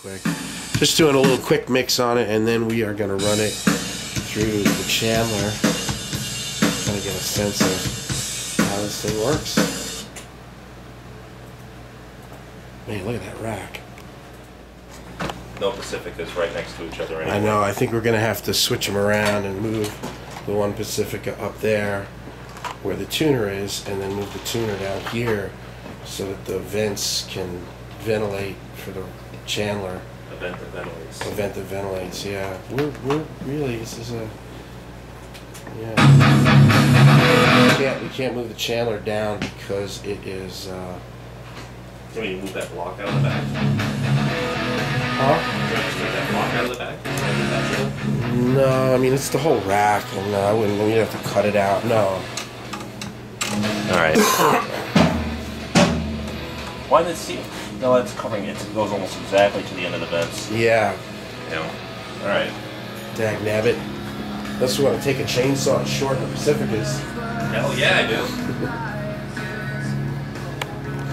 quick. Just doing a little quick mix on it, and then we are going to run it through the Chandler. Trying to get a sense of how this thing works. Man, look at that rack. No Pacificas right next to each other anyway. I know. I think we're going to have to switch them around and move the one Pacifica up there where the tuner is, and then move the tuner down here so that the vents can ventilate for the Chandler. A vent that ventilates. A vent that ventilates, yeah. We're really, this is a, yeah. We can't move the Chandler down because it is, Can you move that block out of the back? Huh? Can you just move that block out of the back? No, I mean, it's the whole rack, and I wouldn't, we'd have to cut it out, no. Alright. Why the seat? No, it's covering it. It goes almost exactly to the end of the vents. Yeah. Yeah. Alright. Dag nabbit. Unless we want to take a chainsaw and shorten the Pacificas. Hell yeah, I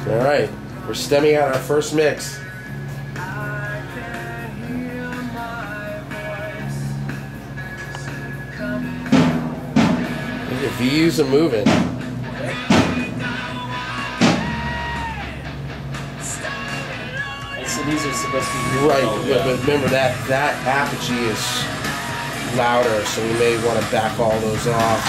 do. Alright, we're stemming out our first mix. The V's are moving. So these are supposed to be Right, but remember that apogee is louder, so we may want to back all those off.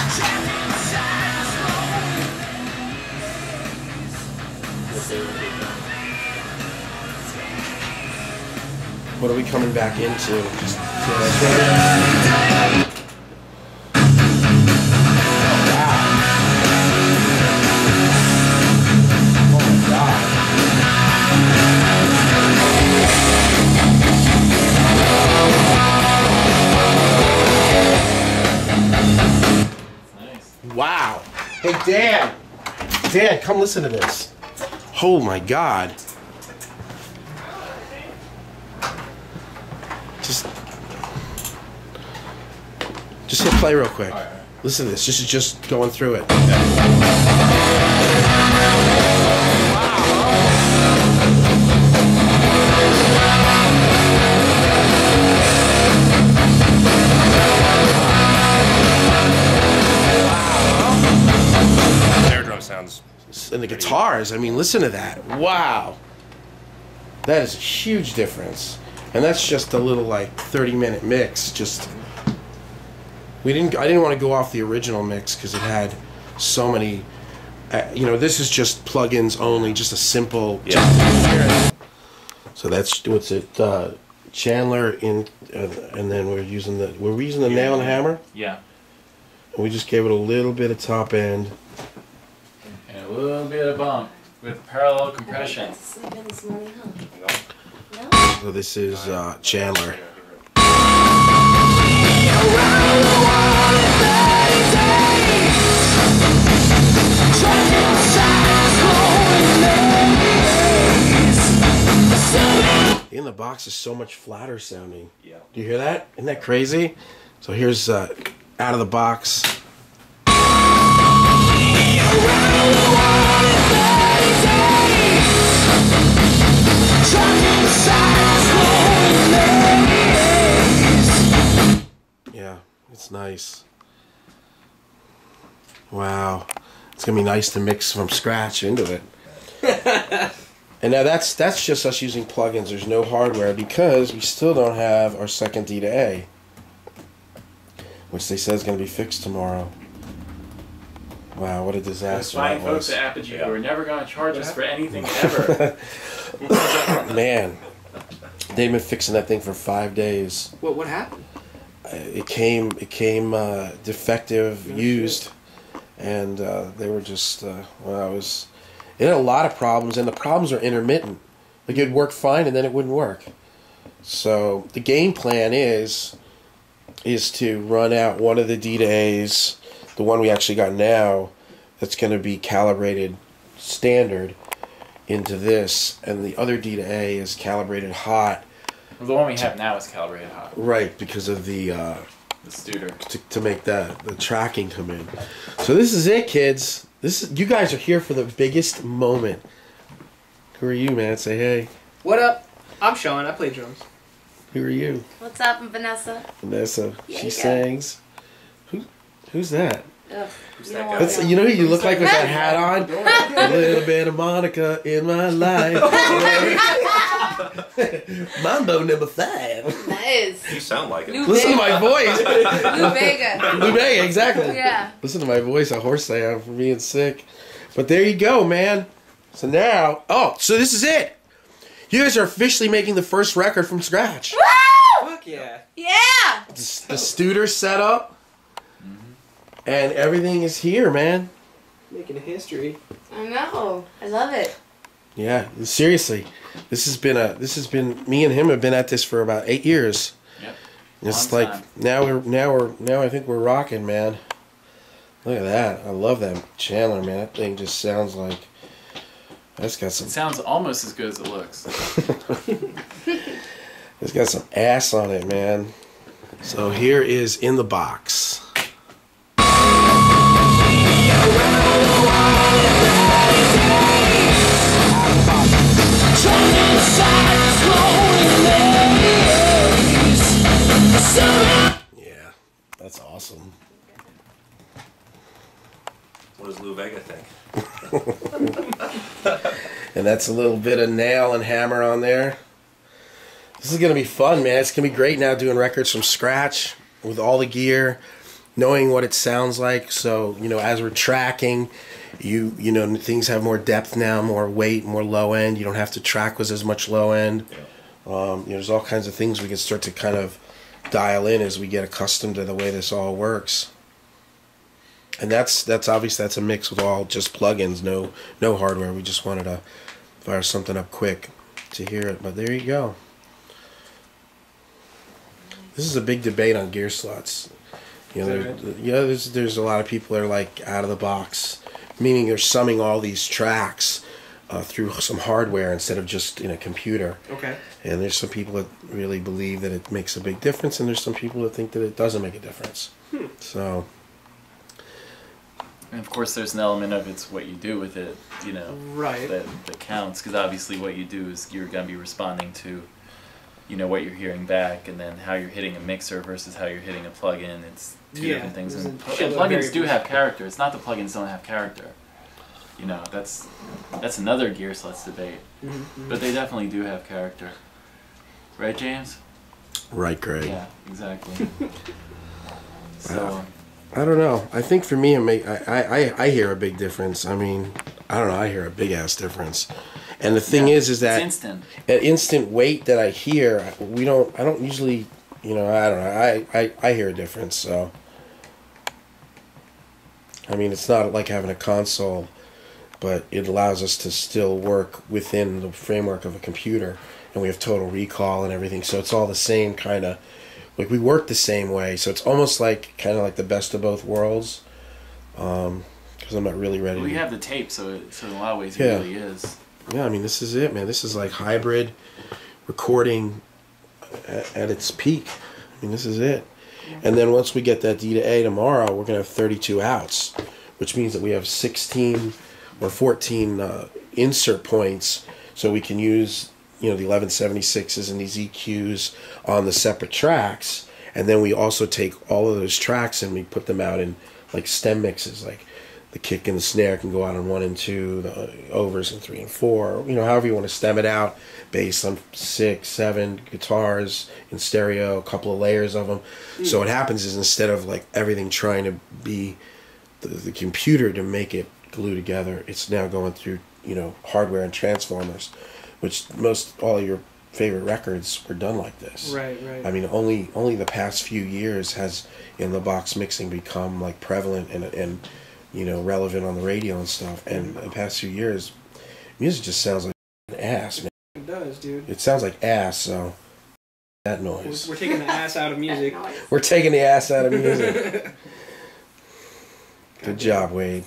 What are we coming back into? Just wow. Hey, Dan. Dan, come listen to this. Oh, my God. Just hit play real quick. Right. Listen to this. This is just going through it. Sounds and the guitars, I mean, listen to that. Wow. That is a huge difference. And that's just a little like 30-minute mix. Just I didn't want to go off the original mix because it had so many you know, this is just plugins only, just a simple so that's what's it Chandler in and then we're using the nail and hammer? Yeah. And we just gave it a little bit of top end. And a little bit of bump with parallel compression. So this is Chandler. In the box is so much flatter sounding. Yeah. Do you hear that? Isn't that crazy? So here's out of the box. Yeah, it's nice. Wow. It's gonna be nice to mix from scratch into it. And now that's just us using plugins. There's no hardware because we still don't have our second D to A, which they said is going to be fixed tomorrow. Wow, what a disaster Fine that folks was. at Apogee who are never going to charge us for anything ever. Man, they've been fixing that thing for 5 days. What happened? It came defective, used, and they were just it had a lot of problems, and the problems are intermittent. Like it'd work fine, and then it wouldn't work. So the game plan is to run out one of the D to A's, the one we actually got now, that's going to be calibrated standard into this, and the other D to A is calibrated hot. Well, the one we have now is calibrated hot. Right, because of the Studer. to make the tracking come in. So this is it, kids. You guys are here for the biggest moment. Who are you, man? Say hey. What up? I'm Sean. I play drums. Who are you? What's up, I'm Vanessa? Vanessa. Yeah, She yeah. sings. Who's that? Ugh, Who's you that don't guy? want That's, to you know who you look like with that hat on? A little bit of Monica in my life. Mambo number 5. That is. You sound like it. Lou Listen to Vega. my voice. Lou Vega. Lou Vega, exactly. Yeah. Listen to my voice, how hoarse I am from being sick. But there you go, man. So now, so this is it. You guys are officially making the first record from scratch. Woo! Fuck yeah. Yeah! The Studer setup. And everything is here, man. Making a history. I know. I love it. Yeah, seriously. This has been me and him have been at this for about 8 years. Yep. It's Long like time. now I think we're rocking, man. Look at that. I love that Chandler, man. That thing just sounds like that's got It some sounds almost as good as it looks. it's got some ass on it, man. So here is In the Box. Yeah, that's awesome. What does Lou Vega think? And that's a little bit of nail and hammer on there. This is going to be fun, man. It's going to be great now doing records from scratch with all the gear, knowing what it sounds like. So, as we're tracking, you know, things have more depth now, more weight, more low end. You don't have to track with as much low end. There's all kinds of things we can start to kind of dial in as we get accustomed to the way this all works. And that's obviously that's a mix with all just plugins, no hardware. We just wanted to fire something up quick to hear it. But there you go. This is a big debate on gear slots. There's a lot of people that are like out of the box, meaning they're summing all these tracks through some hardware instead of just in a computer. Okay. And there's some people that really believe that it makes a big difference, and there's some people that think that it doesn't make a difference. So. And of course, there's an element of it's what you do with it, Right. that counts. Because obviously, what you do is you're going to be responding to, what you're hearing back, and then how you're hitting a mixer versus how you're hitting a plugin. It's two different things. there's And a shitload of plugins do variables. have character. It's not the plugins don't have character. That's another gear slots debate. But they definitely do have character. Right, James? Right, Greg. Yeah, exactly. So. I don't know. I think for me, I hear a big difference. I mean, I don't know. I hear a big ass difference. And the thing is that it's instant. At instant weight that I hear, I don't usually, I don't know. I hear a difference. So, I mean, it's not like having a console, but it allows us to still work within the framework of a computer, and we have total recall and everything. So it's all the same kind of. Like, we work the same way, so it's almost like kind of like the best of both worlds. Because I'm not really ready. We have the tape, so in a lot of ways Yeah. it really is. Yeah, I mean, this is it, man. This is like hybrid recording at its peak. I mean, this is it. And then once we get that D to A tomorrow, we're gonna have 32 outs, which means that we have 16 or 14 insert points, so we can use the 1176s and these EQs on the separate tracks, and then we also take all of those tracks and we put them out in like stem mixes, like the kick and the snare can go out on 1 and 2, the overs in 3 and 4, however you want to stem it out, bass on 6, 7, guitars in stereo, a couple of layers of them. So what happens is, instead of like everything trying to be the computer to make it glue together, it's now going through hardware and transformers, which all of your favorite records were done like this. Right. I mean, only the past few years has in the box mixing become like prevalent and relevant on the radio and stuff. And the past few years, music just sounds like ass, man. It does, dude. It sounds like ass. So that noise. We're taking the ass out of music. We're taking the ass out of music. Good job, Wade.